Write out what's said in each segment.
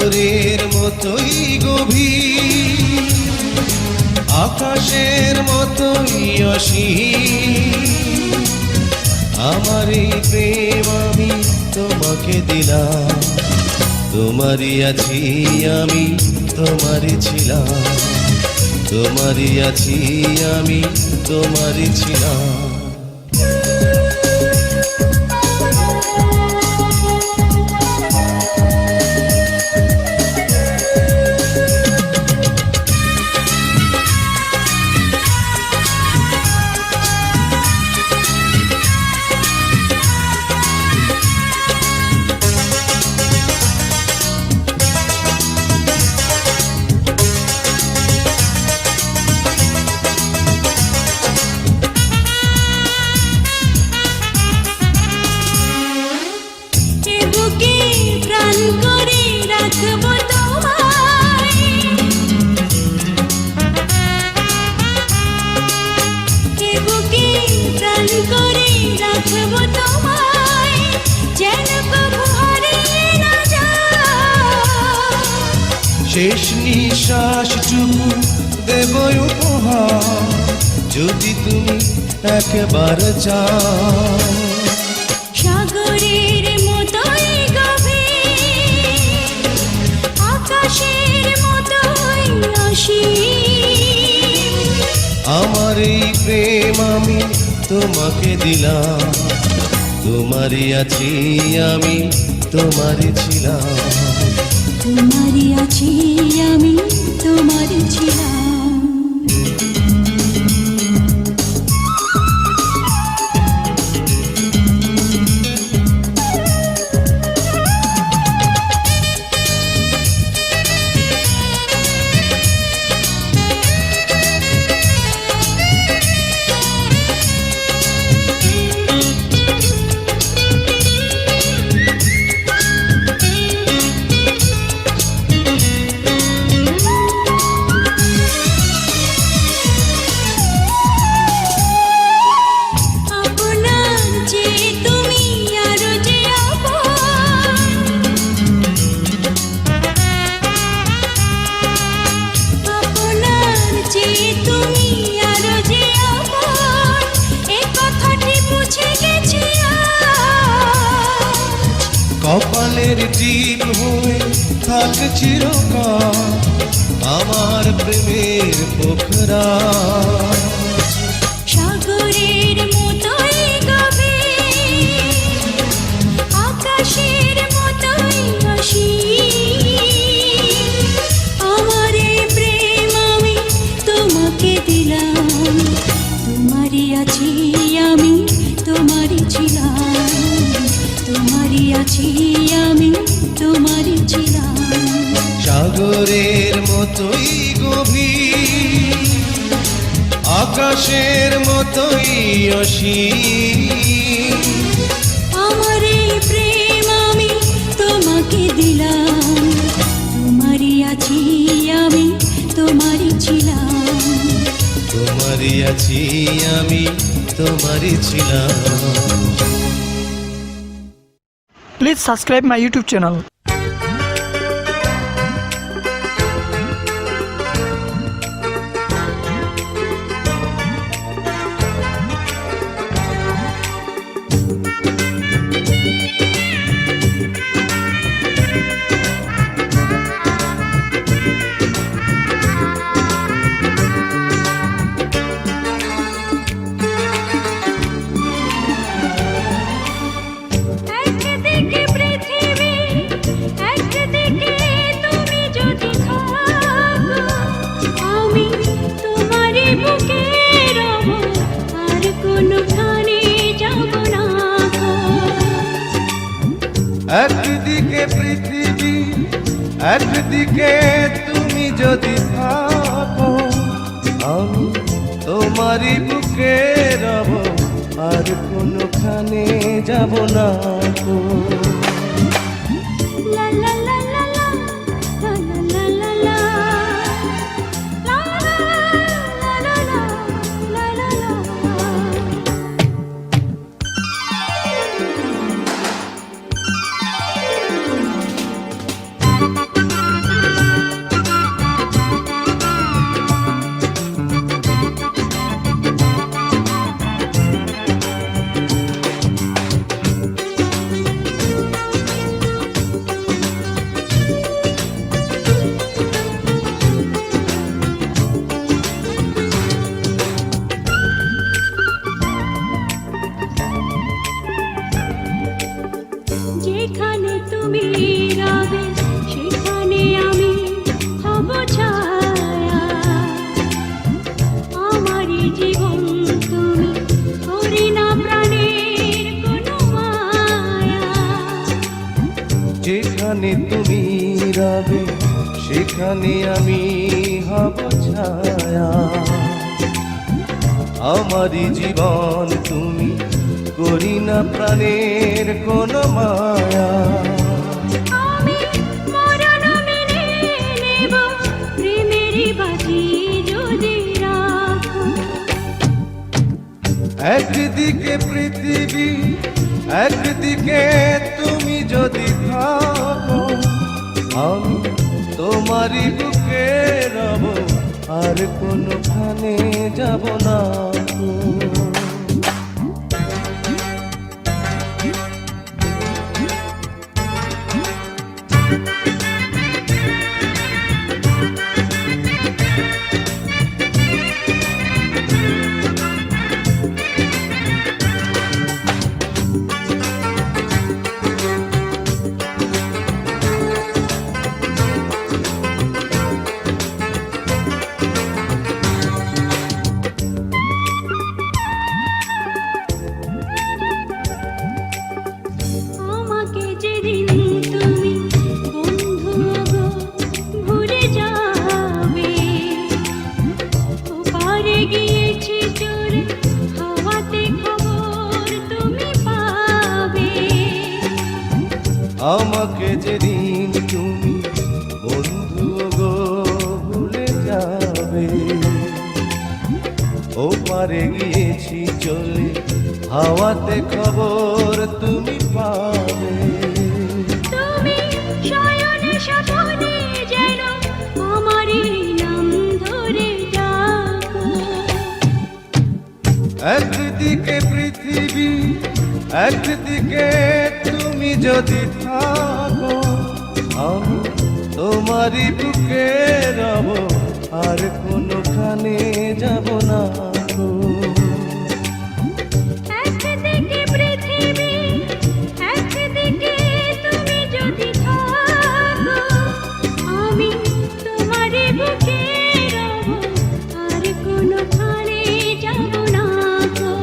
সাগরের মতোই গভীর, আকাশের মতোই অসীম। আমার এই প্রেম আমি তোমাকে দিলাম, তোমারই আছি আমি, তোমারই ছিলাম, তোমারই আছি আমি, তোমারই ছিলাম। শেষ নিঃশ্বাসটুকু দেব উপহার, যদি তুমি একবার চাও। সাগরের মতোই গভীর, আকাশের মতোই অসীম। আমার এই প্রেম আমি তোমাকে দিলাম, তোমারই আছি আমি, তোমারই ছিলাম, তোমারই আছি আমি, তোমারই ছিলাম। কপালের টিপ হয়ে থাক চিরকাল আমার প্রেমের পোখরা। সাগরের মতোই গভীর, আকাশের মতোই অসীম। আমার এই প্রেম আমি তোমাকে দিলাম, তোমারই আছি আমি, তোমারই ছিলাম, তোমারই আছি আমি, তোমারই ছিলাম। সাগরের মতোই গভীর, আকাশের মতোই অসীম। আমার এই প্রেম আমি তোমাকে দিলাম, তোমারই আছি আমি, তোমারই ছিলাম, তোমারই আছি আমি, তোমারই ছিলাম। Please subscribe my YouTube channel. একদিকে পৃথিবী, একদিকে তুমি যদি থাকো, আমি তোমারই বুকে রব, আর কোনোখানে যাব না গো। লা লা লা লা লা, লা লা লা লা, লা লা লা লা লা লা। রবে সেখানে আমি হব ছায়া। আমারই জীবন তুমি, করি না প্রাণের কোন মায়া। আমি মরণ মেনে নেব, প্রেমেরই বাজি যদি রাখো। একদিকে পৃথিবী, একদিকে তুমি যদি থাকো, আমি তোমারই বুকে রব, আর কোনোখানে যাব না গো। আমাকে যেদিন তুমি বন্ধু গো ভুলে যাবে, ওপারে গিয়েছি চোরে, হাওয়াতে খবর তুমি পাবে। আমাকে যেদিন তুমি বন্ধু গো ভুলে যাবে, ও পারে গিয়েছি চলে, হাওয়াতে খবর তুমি পাবে। তুমি শয়নে স্বপনে যেন আমারই নাম ধরে ডাকো। একদিকে পৃথিবী, একদিকে তুমি যদি থাকো, আমি তোমারই বুকে রব, আর কোনোখানে যাব না গো। একদিকে পৃথিবী, একদিকে তুমি যদি থাকো, আমি তোমারই বুকে রব, আর কোনোখানে যাব না গো।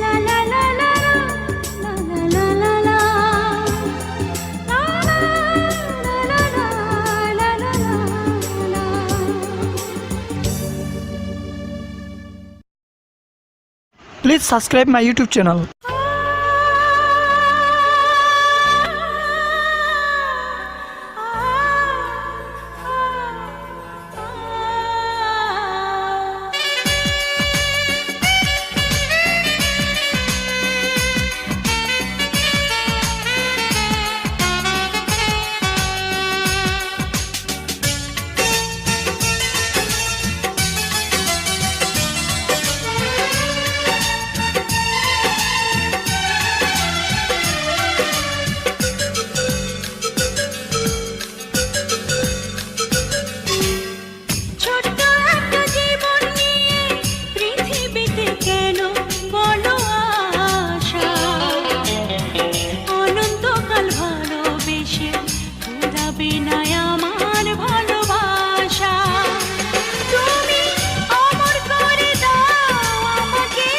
লা লা লা লা লা লা লা লা লা লা লা লা লা। Please subscribe my YouTube channel. ছোট্ট একটা জীবন নিয়ে পৃথিবীতে কেন বলো আশা, অনন্তকাল ভালোবেসে ফুরাবে না আমার ভালোবাসা। তুমি অমর করে দাও আমাকে,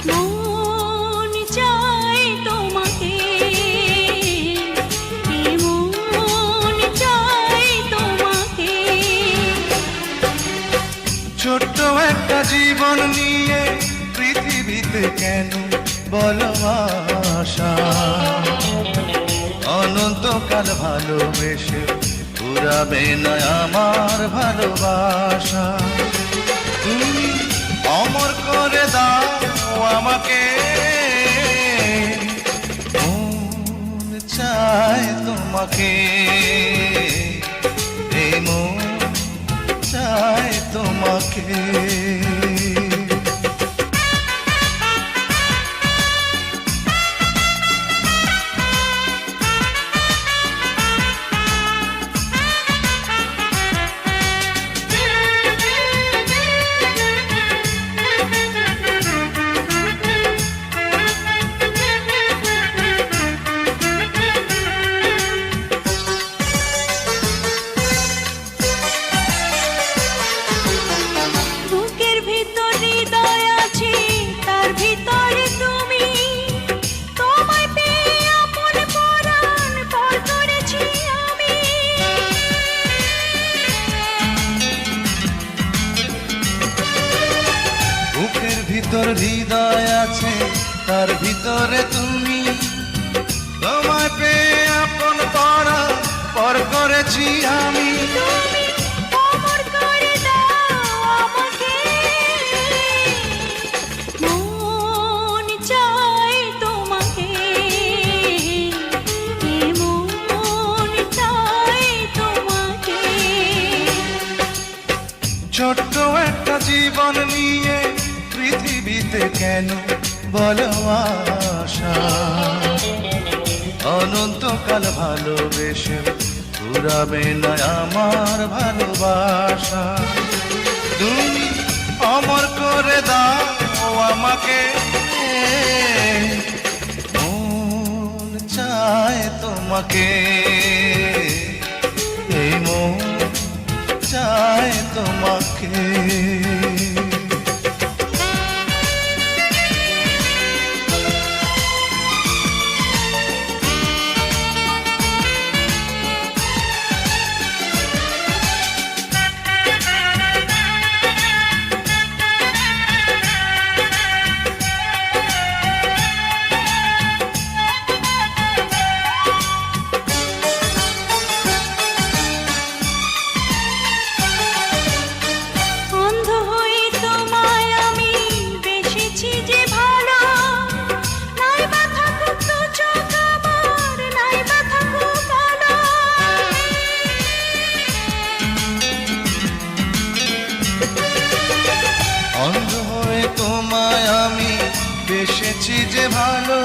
মন চায় তোমাকে, মন চায় তোমাকে। ছোট্ট একটা জীবন নিয়ে পৃথিবীতে কেন বলো আশা, অনন্তকাল ভালোবেসে পুরাবে না আমার ভালোবাসা। তুমি অমর করে দাও আমাকে, মন চায় তোমাকে, এই মন চায় তোমাকে। তুমি হৃদয় আছে তার ভিতরে তুমি, তোমায় পেয়ে আপন করা পর করেছি আমি। তুমি অমর করে দাও আমাকে, মন চায় তোমাকে, মন চায় তোমাকে। ছোট্ট একটা জীবন নিয়ে পৃথিবীতে কেন বলো আশা, অনন্তকাল ভালোবেসে ফুরাবে না আমার ভালোবাসা। তুমি অমর করে দাও আমাকে, মন চায় তোমাকে, এই মন চায় তোমাকে। অন্ধ হয়ে তোমায় আমি বেসেছি যে ভালো, নাই বা থাকুক দু চোখ আমার, নাই বা থাকুক আলো। অন্ধ হয়ে তোমায় আমি বেসেছি যে ভালো,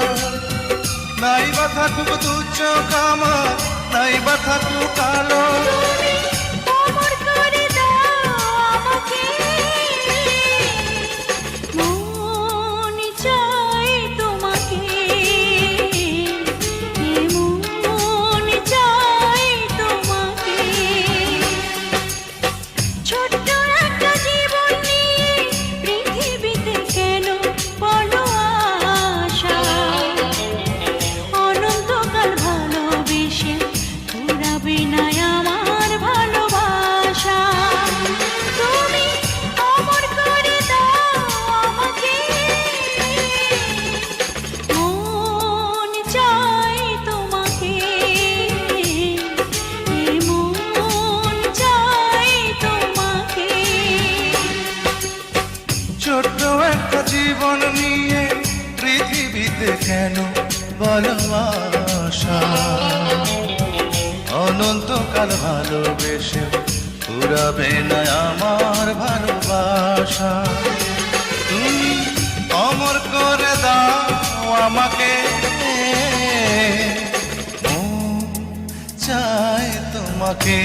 নাই বা থাকুক দু চোখ আমার, নাই বা থাকুক কালো। তুমি অমর করে দাও আমাকে, মন চায় তোমাকে, মন চায় তোমাকে। ছোট্ট একটা জীবন নিয়ে পৃথিবীতে কেন বলো আশা, অনন্তকাল ভালোবেসে ফুরাবে না আমার ভালোবাসা। তুমি অমর করে দাও আমাকে, মন চায় তোমাকে, মন চায় তোমাকে। ছোট্ট একটা জীবন নিয়ে পৃথিবীতে কেন বলো আশা, অনন্তকাল ভালোবেসে ফুরাবে না আমার ভালোবাসা। তুমি অমর করে দাও আমাকে, মন চায় তোমাকে,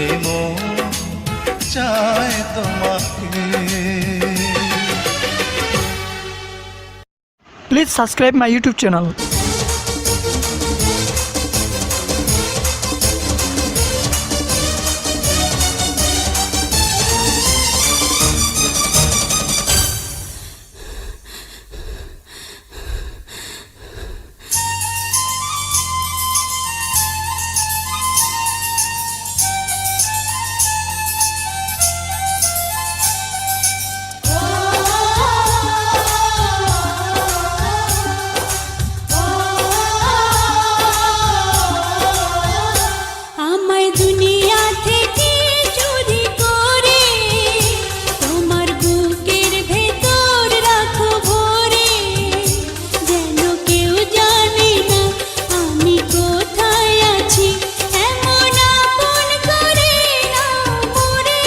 এই মন চায় তোমাকে। Please subscribe my YouTube channel. আমায় দুনিয়া থেকে চুরি করে তোমার বুকের ভেতর রাখো ভরে, যেন কেউ জানে না আমি কোথায় আছি, এমন আপন করে নাও মোরে।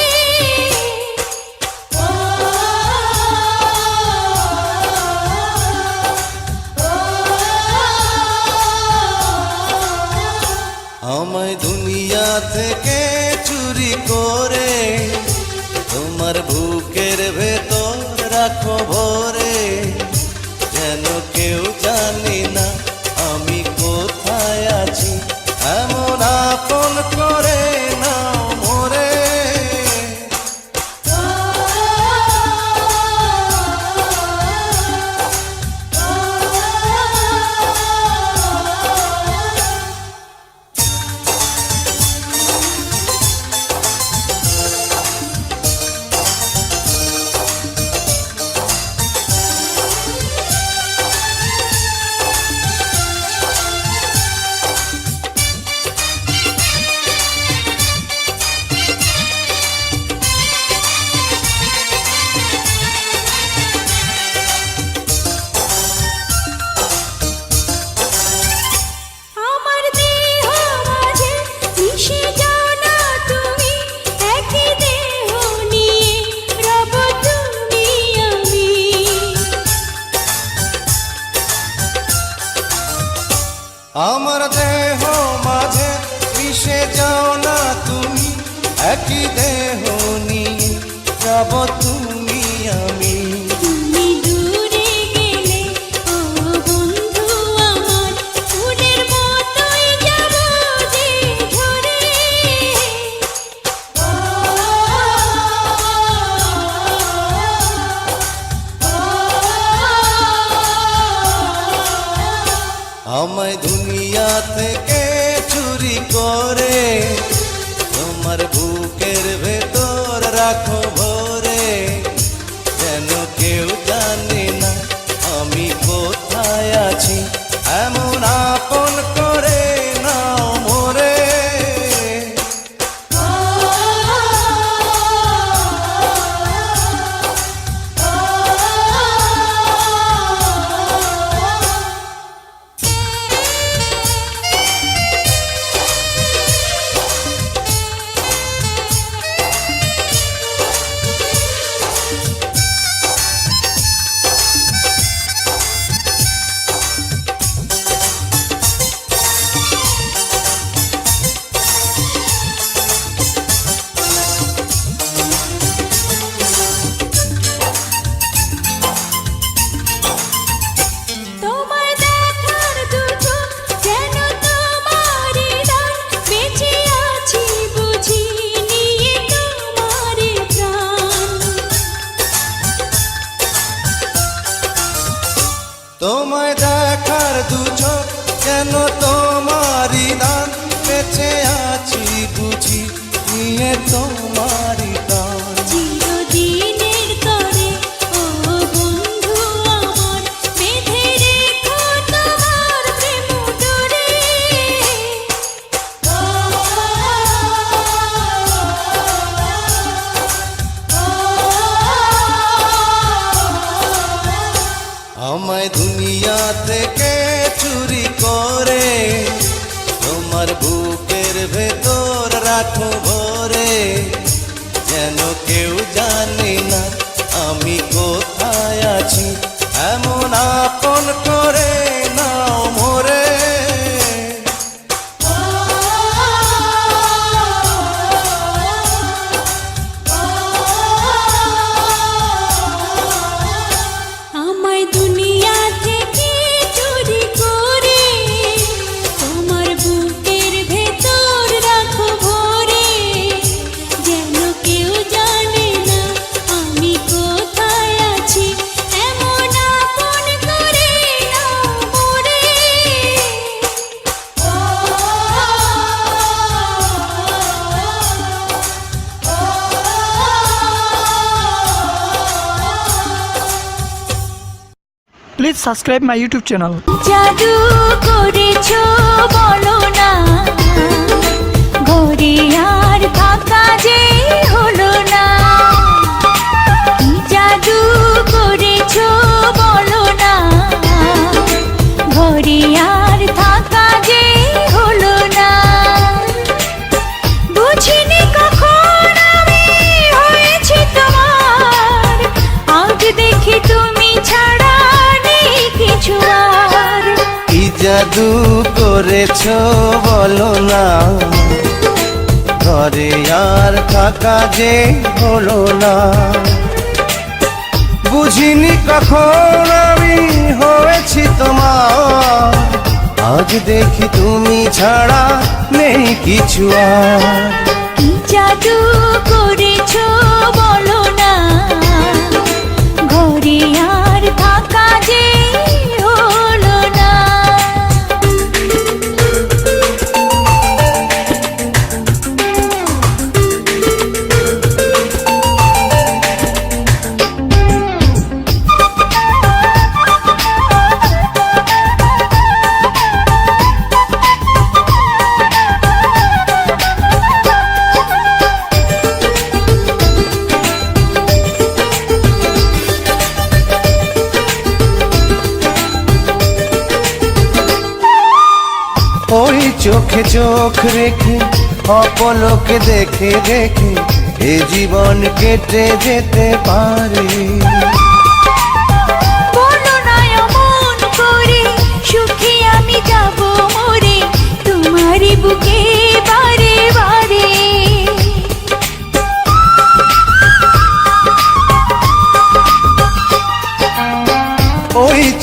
আমায় দুনিয়া থেকে চুরি করে তোমার বুকের ভেতর রাখো ভরে, যেন কেউ জানি না আমি কোথায় আছি, এমন আপন করে নাও মোরে। আমার দেহ মাঝে মিশে যাও না তুমি, একই দেহ নিয়ে যাব তুমি আমি। তুমি দূরে গেলে ও বন্ধু আমার, ফুলের মতোই যাব যে ঝরে। আমায় দুনিয়া থেকে চুরি করে তোমার বুকের ভেতর রাখো ভরে, যেন কেউ জানে না আমি কোথায় আছি, এমন আপন করে নাও মোরে। তোমার দেখার দুটো যেন তোমারই দান, বেঁচে আছি বুঝি নিয়ে তোমারই প্রাণ। তোমায় দেখার দু চোখ কেন তোমারই দান, বেঁচে আছি বুঝি নিয়ে তোমারই দান। চিরদিনের তরে ও বন্ধু আমার, বেঁধে রেখো তোমার প্রেম ডোরে। আমায় দুনিয়া থেকে চুরি করে তোমার বুকের ভেতর রাখো ভরে, যেন কেউ জানে না আমি কোথায় আছি, এমন আপন করে নাও মোরে। আমায় দুনিয়া থেকে চুরি করে তোমার বুকের ভেতর রাখো ভরে, যেন কেউ জানে না আমি কোথায় আছি, এমন আপন করে নাও মোরে। Please subscribe my YouTube channel. জাদু করেছো বলো না, ঘরে আর থাকা যে হলো না। কি জাদু করেছো বলো না, ঘরে আর থাকা যে হলো না। বুঝিনি কখন আমি হয়েছি তোমার, আজ দেখি তুমি ছাড়া নেই কিছু আর। কি জাদু করেছো বলো না, ঘরে আর থাকা যে হলো না। বুঝিনি কখন আমি হয়েছি তোমার, আজ দেখি তুমি ছাড়া নেই কিছু আর। কি জাদু করেছো বলো না, ঘরে আর থাকা যে হলো না। ওই চোখে চোখ রেখে অপলকে দেখে দেখে এ জীবন কেটে যেতে পারে। বলো না অমন করে, সুখী আমি যাব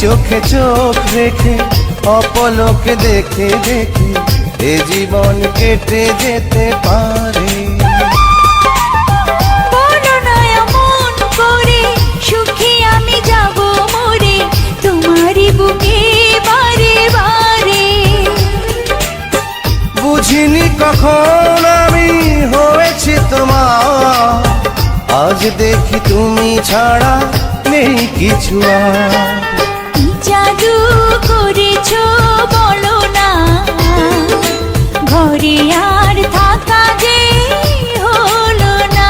চোখে চোখ রেখে অপলকে দেখে দেখে এ জীবন কেটে যেতে পারে। বলো না এমন করে, সুখী আমি যাব মরে তোমারই বুকে বারে বারে। বুঝিনি কখন আমি হয়েছি তোমার, আজ দেখি তুমি ছাড়া নেই কিছু আর। কি জাদু করেছো বলো না, ঘরে আর থাকা যে হলো না।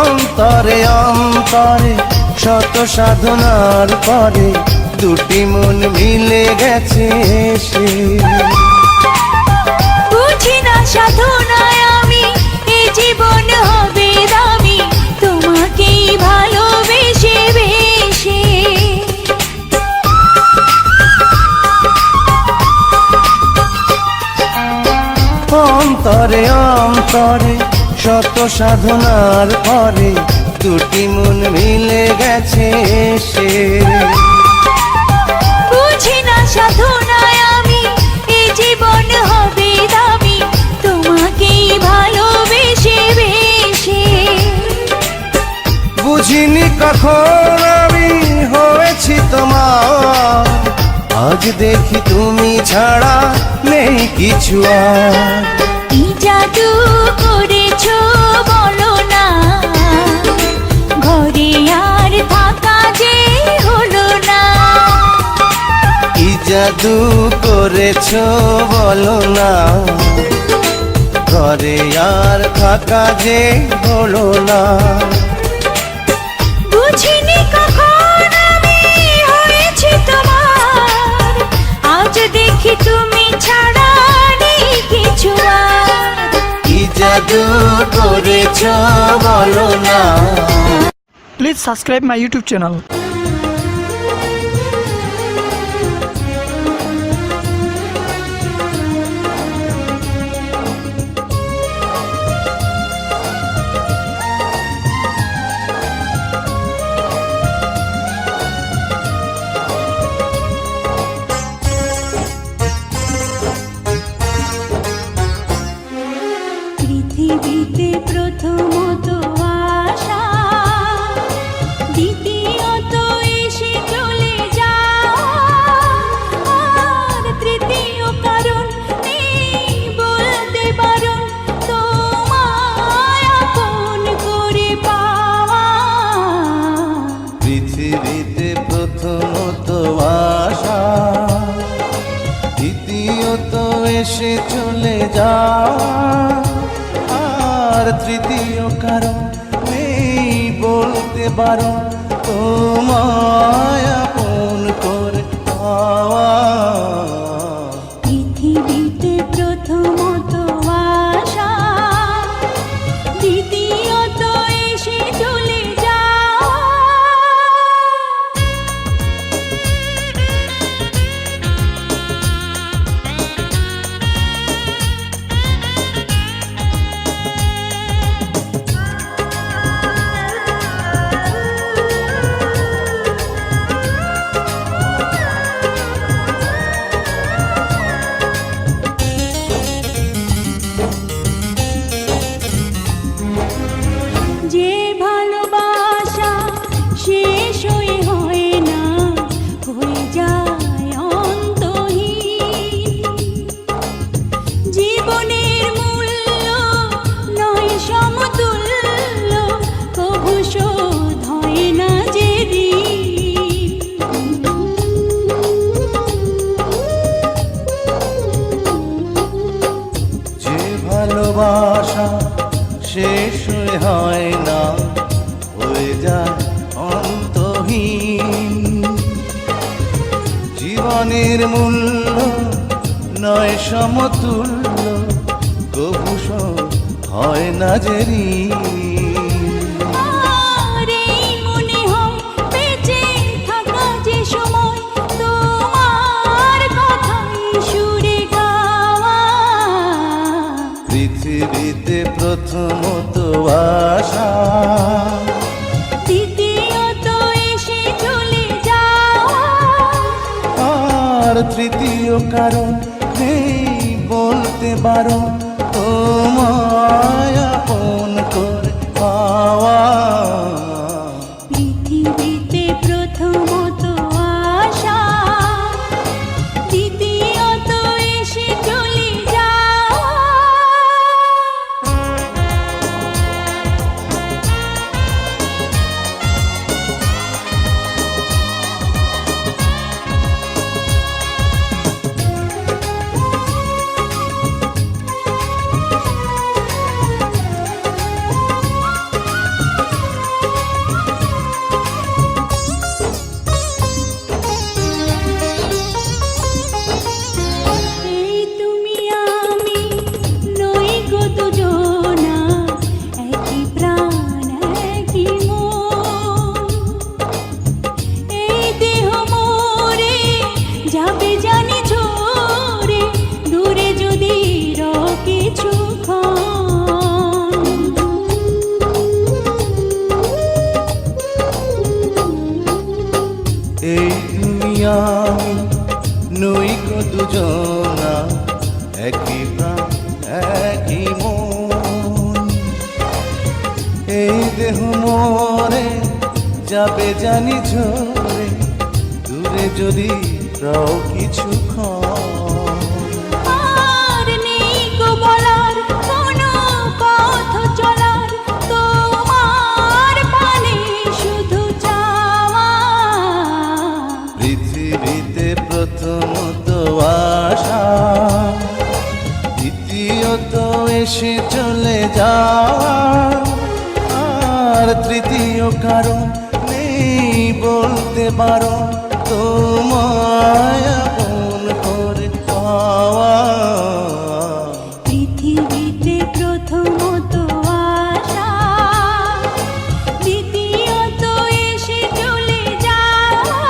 অন্তরে অন্তরে শত সাধনার পরে দুটি মন মিলে গেছে সে। বুঝি না সাধনায় আমি এ জীবন হবে দামি তোমাকেই ভালোবেসে বেশে। অন্তরে অন্তরে শত সাধনার পরে দুটি মন মিলে গেছে সে। বুঝি না সাধনায় আমি এ জীবন হবে দামি তোমাকেই ভালোবেসে বেশে। বুঝিনি কখন আমি হয়েছি তোমার, আজ দেখি তুমি ছাড়া নেই কিছু আর। কি জাদু করেছো বলো না, ঘরে আর থাকা যে হলো না। কি জাদু করেছো বলো না, ঘরে আর থাকা যে হলো না। বুঝিনি কখন আমি হয়েছি তোমার, আজ দেখি তুমি ছাড়া নেই কিছু আর। কি জাদু করেছো বলো না। Please subscribe my YouTube channel. পৃথিবীতে প্রথমত আশা, দ্বিতীয়ত এসে চলে যাওয়া, আর তৃতীয় কারণ নেই বলতে বারণ তোমায় আপন করে পাওয়া। পৃথিবীতে প্রথমত আশা, দ্বিতীয়ত এসে চলে যাওয়া, আর তৃতীয় কারণ নেই বলতে বারণ তোমায় আপন করে পাওয়া। পৃথিবীতে প্রথমত আশা, দ্বিতীয়ত এসে চলে যাওয়া। যে ভালোবাসা শেষ হয়ে হয় না, হয়ে যায় অন্তহীন। জীবনের মূল্য নয় সমতুল্য, কভু শোধ হয় না যে ঋণ। যে ভালোবাসা শেষ হয় না, হয়ে যায় অন্তহীন। জীবনের মূল্য নয় সমতুল্য, কবু হয় না যে ঋণ। আর এই মনে হয় বেঁচে থাকা যে সময় তোমার কথাই সুরে গাওয়া। পৃথিবীতে প্রথমত আশা, দ্বিতীয়ত এসে চলে যাওয়া। আর তৃতীয় কারণ নেই বলতে বারণ, তোমায় আপন করে পাওয়া। পৃথিবীতে প্রথমত আশা, দ্বিতীয়ত এসে চলে যাওয়া। এই তুমি আমি নই গো দুজনা, একই প্রাণ একই মন। এই দেহ মোরে যাবে জানি ঝরে, দূরে যদি এই তুমি আমি নই গো দুজনা, একই প্রাণ একই মন। এই দেহ মোরে যাবে জানি ঝরে, দূরে যদি রও কিছুক্ষণ। আর নেই গো বলার কোনো পথ চলার, তোমার পানে শুধু চাওয়া। পৃথিবীতে প্রথমত আশা, দ্বিতীয়ত এসে চলে যাওয়া। আর তৃতীয় কারণ নেই বলতে বারণ, তোমায় আপন করে পাওয়া। পৃথিবীতে প্রথমত আশা, দ্বিতীয়ত এসে চলে যাওয়া।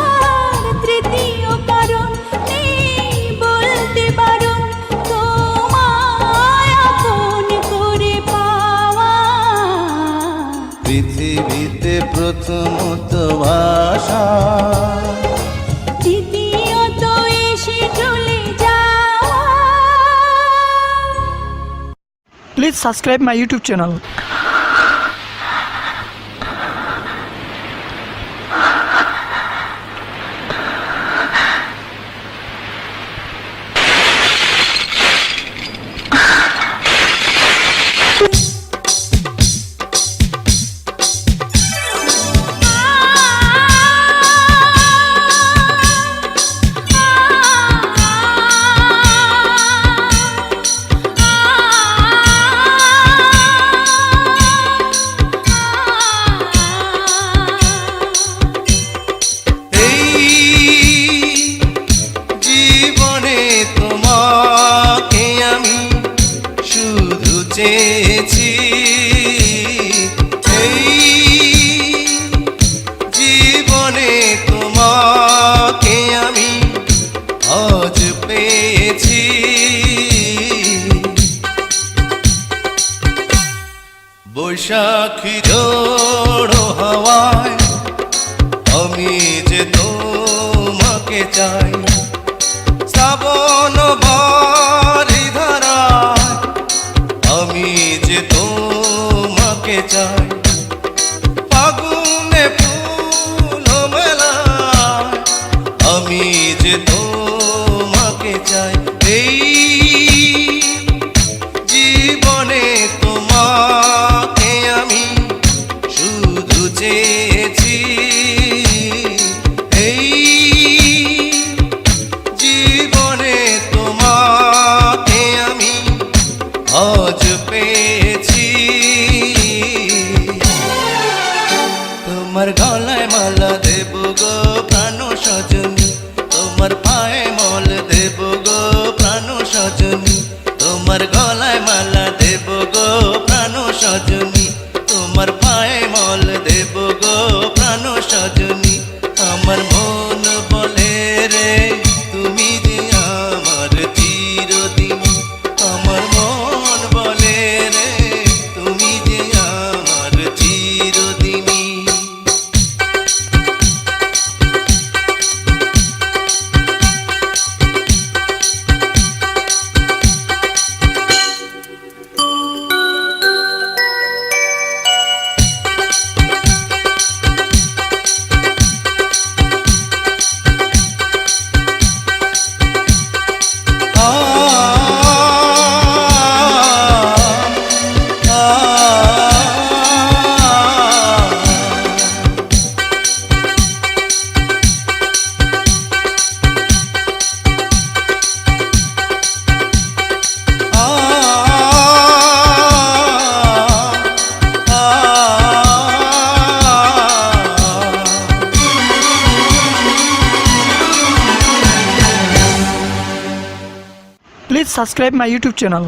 আর তৃতীয় কারণ নেই বলতে বারণ, তোমায় আপন করে পাওয়া। পৃথিবীতে প্রথমত আশা, দ্বিতীয়ত এসে চলে যাওয়া। Please subscribe my YouTube channel. চেয়েছি এই জীবনে তোমাকে আমি আজ পেয়েছি। বৈশাখী ঝড়ো হাওয়ায় আমি যে তোমাকে চাই, শ্রাবণ বারি ধারায় আমি যে তোমাকে চাই, ফাগুনে ফুল মেলায় আমি যে তোমাকে চাই। এই জীবনে তোমাকে আমি শুধু চেয়েছি, এই জীবনে তোমাকে আমি আজ পেয়েছি। তোমার গলায় মালা দেব গো প্রাণ সজনী, গো প্রাণ সজনী, তোমার পায়ে মল দেব গো প্রাণ সজনী। আমার মন বলে রে তুমি যে আমার চিরদিন, আমার মন বলে রে তুমি যে আমার চিরদিনী। Please subscribe my YouTube channel.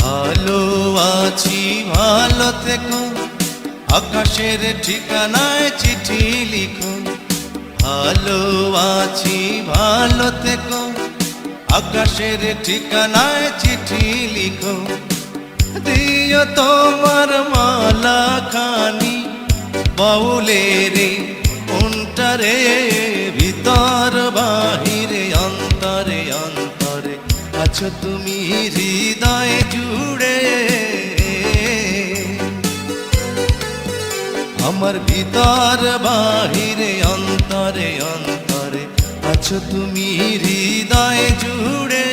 ভালো আছি ভালো থেকো, আকাশের ঠিকানায় চিঠি লিখো। ভালো আছি ভালো থেকো, আকাশের ঠিকানায় চিঠি লিখো। দিও তোমার মালা খানি বাউলের মনটারে, ভিতর বাহিরে অন্তরে অন্তরে আছো তুমি হৃদয় জুড়ে। আমার ভিতর বাহিরে অন্তরে অন্তরে আছো তুমি হৃদয় জুড়ে।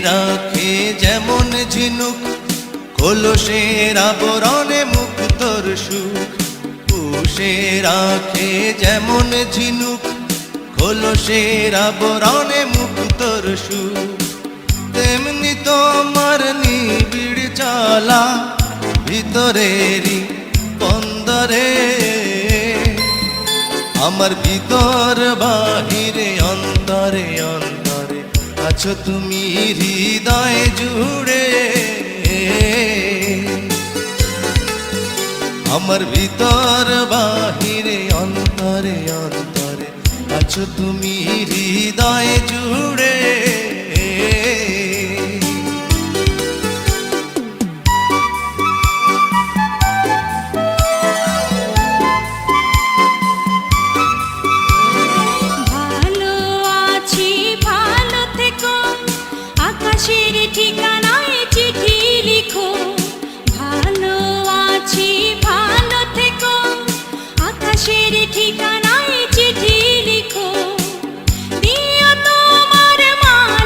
রাখে যেমন ঝিনুক, কলসের আবরণে মুক্তর সুখ। পুষে রাখে যেমন ঝিনুক, কলসের আবরণে মুক্তর সুখ। তেমনি তোমার নিবিড় চলা ভিতরেরই বন্দরে, আমার ভিতর বাহিরে অন্তরে অন্তরে আছো তুমি হৃদয় জুড়ে। আমার ভিতর বাহিরে অন্তরে অন্তরে আছো তুমি হৃদয় জুড়ে। ভালো আছি ভালো থেকো, আকাশের ঠিকানায় চিঠি লিখো। ভালো আছি ভালো থেকো, আকাশের ঠিকানায় চিঠি লিখো। দিও তোমার মালা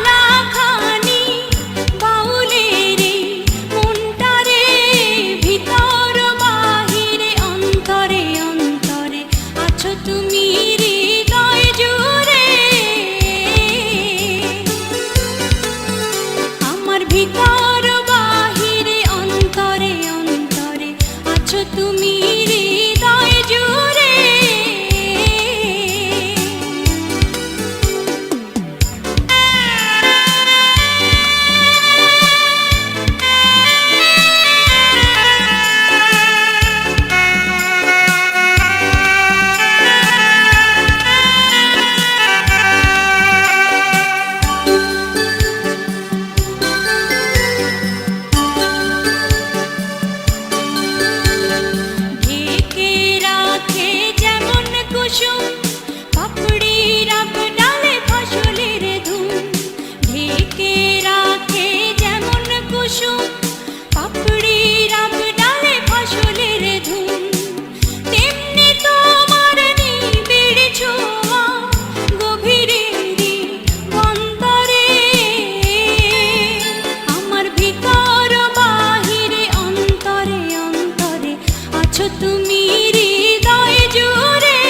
হৃদয় জুড়ে,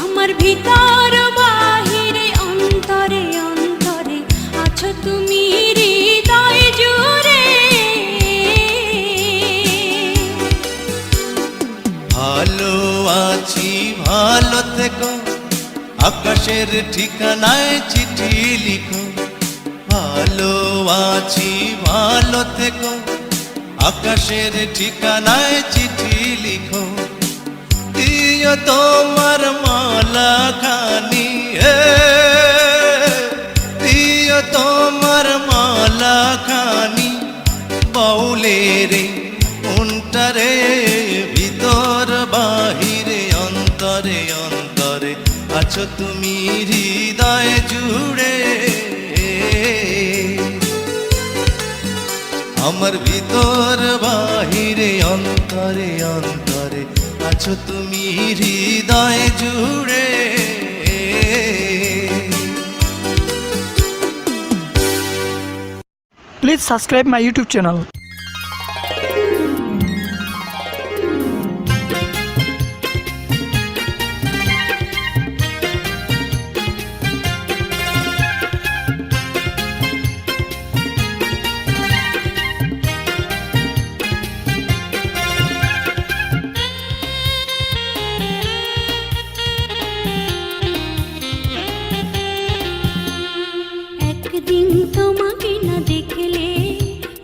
আমার ভিতর বাহিরে অন্তরে অন্তরে আছো তুমি হৃদয় জুড়ে। ভালো আছি ভালো থেকো, আকাশের ঠিকানায় চিঠি লিখো। ভালো আছি ভালো থেকো, আকাশের ঠিকানায় চিঠি লিখো। দিও তোমার মালা খানি, দিও তোমার মালা খানি বাউলের মনটারে, ভিতর বাহিরে অন্তরে অন্তরে আছো তুমি হৃদয় জুড়ে। আমার ভিতর বাহিরে অন্তরে অন্তরে আছো তুমি হৃদয় জুড়ে। Please subscribe my YouTube channel. একদিন তোমাকে না দেখলে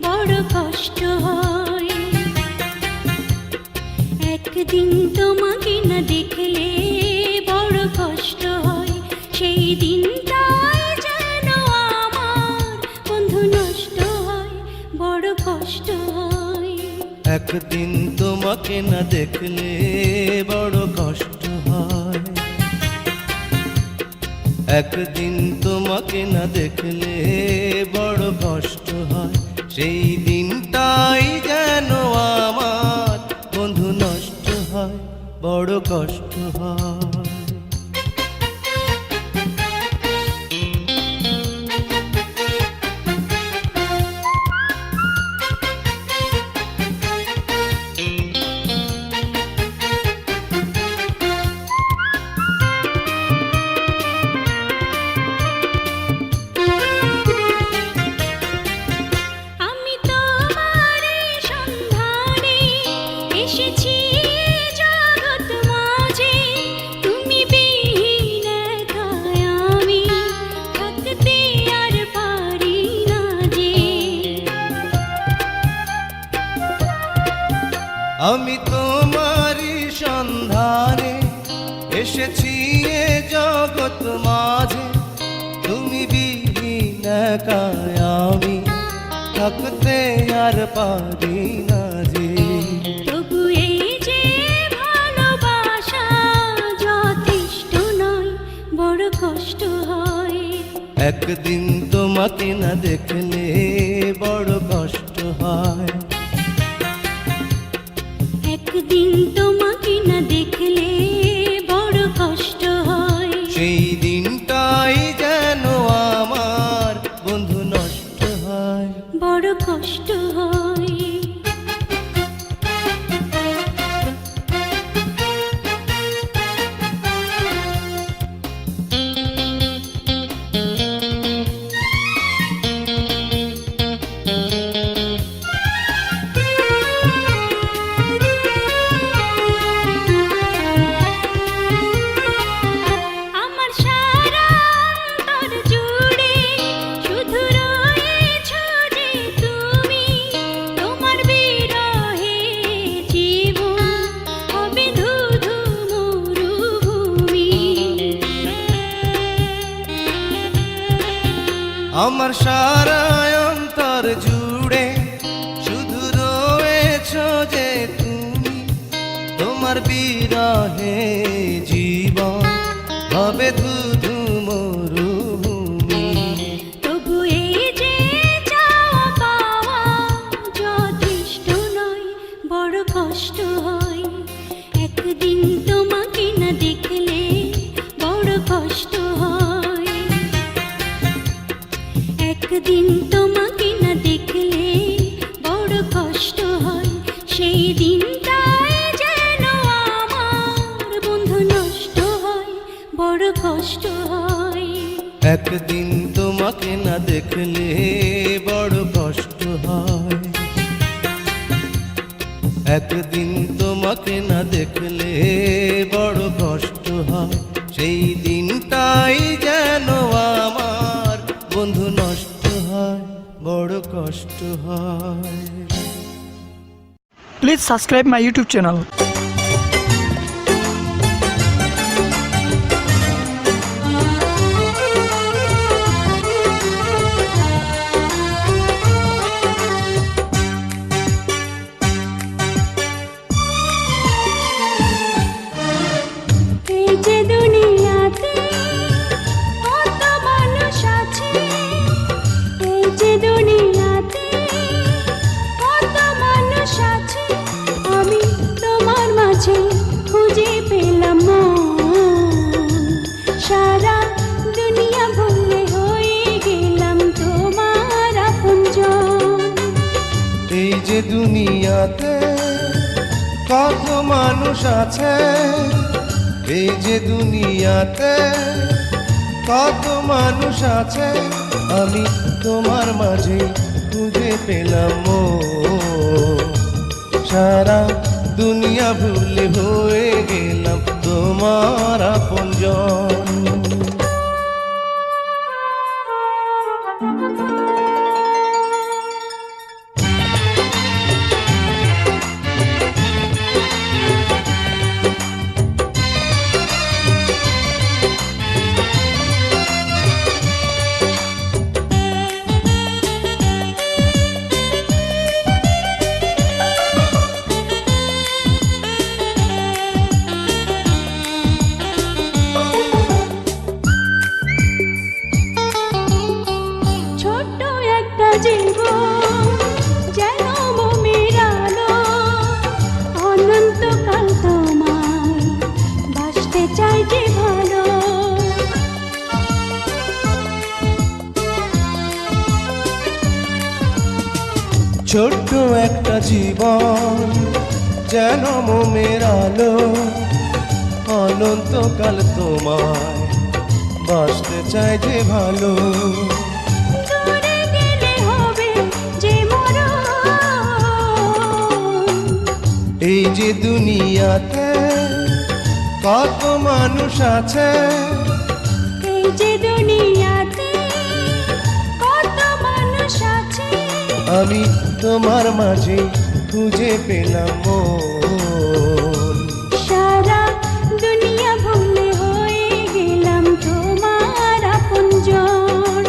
বড় কষ্ট হয়, একদিন তোমাকে না দেখলে বড় কষ্ট হয়। সেই দিনটাই যেন আমার বন্ধু নষ্ট হয়, বড় কষ্ট হয়। একদিন তোমাকে না দেখলে বড় কষ্ট হয়, একদিন তোমাকে না দেখলে বড় কষ্ট হয়। সেই দিনটাই যেন আমার বন্ধু নষ্ট হয়, বড় কষ্ট হয়। আমি তোমারই সন্ধানে এসেছি জগৎ মাঝে, তুমি বিহীন একাই আমি থাকতে আর পারি না যে। আমি তোমারই সন্ধানে এসেছি এ জগৎ মাঝে, তুমি বিহীন একাই আমি থাকতে আর পারি না যে। তবু এই যে ভালোবাসা যথেষ্ট নয়, বড় কষ্ট হয়। একদিন তোমাকে না দেখলে বড় কষ্ট হয়, একদিন তোমাকে না দেখলে বড় কষ্ট হয়। সেই দিনটাই যেন আমার বন্ধু নষ্ট হয়, বড় কষ্ট হয়। আমার সারা অন্তর জুড়ে শুধু রয়েছো যে তুমি, তোমার বিরহে জীবন হবে ধুধু মরুভূমি। আমার সারা অন্তর জুড়ে শুধু রয়েছো যে তুমি, তোমার বিরহে জীবন হবে ধুধু মরুভূমি। তবু এই যে চাওয়া পাওয়া যথেষ্ট নয়, বড় কষ্ট হয়। একদিন তোমাকে না দেখলে বড় কষ্ট হয়, একদিন তোমাকে না দেখলে বড় কষ্ট কষ্ট হয়। একদিন তোমাকে না দেখলে বড় কষ্ট হয়, একদিন তোমাকে না দেখলে বড় কষ্ট হয়। সেই দিনটাই যেন আমার বন্ধু নষ্ট হয়, বড় কষ্ট হয়। Please subscribe my YouTube channel. এই যে দুনিয়াতে কত মানুষ আছে, এই যে দুনিয়াতে কত মানুষ আছে, আমি তোমার মাঝে খুঁজে পেলাম মন। সারা দুনিয়া ভুলে হয়ে গেলাম তোমার আপনজন। এই যে দুনিয়াতে কত মানুষ আছে, এই যে দুনিয়াতে কত মানুষ আছে, আমি তোমার মাঝে খুঁজে পেলাম মন। সারা দুনিয়া ভুলে হয়ে গেলাম তোমার আপনজন। ছোট্ট একটা জীবন যেন মোমের আলো, অনন্তকাল তোমায় বাসতে চাই যে ভালো। ছোট্ট একটা জীবন যেন মোমের আলো, অনন্তকাল তোমায় বাসতে চাই যে ভালো। দূরে গেলে হবে যে মরণ, এই যে দুনিয়াতে কত মানুষ আছে, এই যে দুনিয়াতে কত মানুষ আছে, আমি তোমার মাঝে খুঁজে পেলাম মন। সারা দুনিয়া ভুলে হয়ে গেলাম তোমার আপনজন।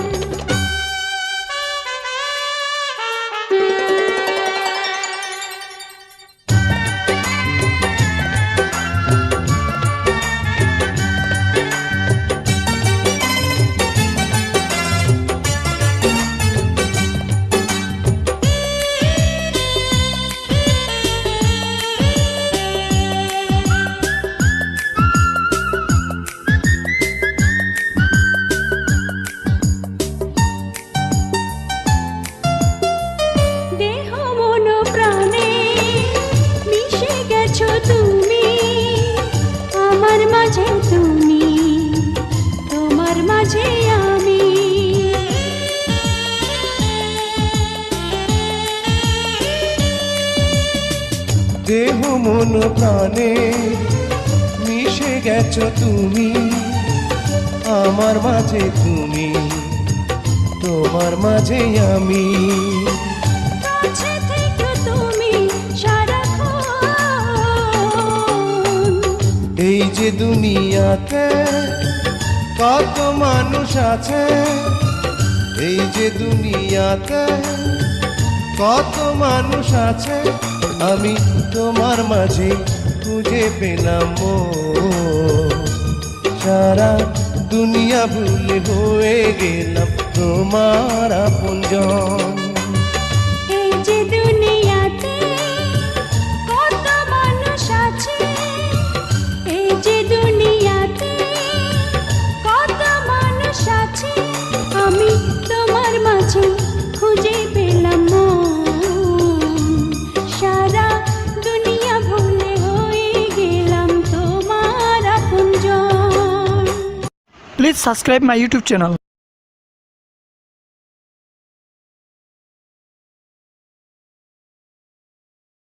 দেহ মন প্রাণে মিশে গেছো তুমি, আমার মাঝে তুমি, তোমার মাঝে আমি। দেহ মন প্রাণে মিশে গেছো তুমি, আমার মাঝে তুমি, তোমার মাঝে আমি। কাছে থেকো তুমি সারাক্ষণ, এই যে দুনিয়াতে কত মানুষ আছে, এই যে দুনিয়াতে কত মানুষ আছে, আমি তোমার মাঝে খুঁজে পেলাম মন। সারা দুনিয়া ভুলে হয়ে গেলাম তোমার আপনজন। এই যে দুনিয়াতে কত মানুষ আছে, এই যে দুনিয়াতে কত মানুষ আছে, আমি তোমার মাঝে খুঁজে পেলাম মন। সারা দুনিয়া ভুলে হয়ে গেলাম তোমার আপনজন। Please subscribe my YouTube channel.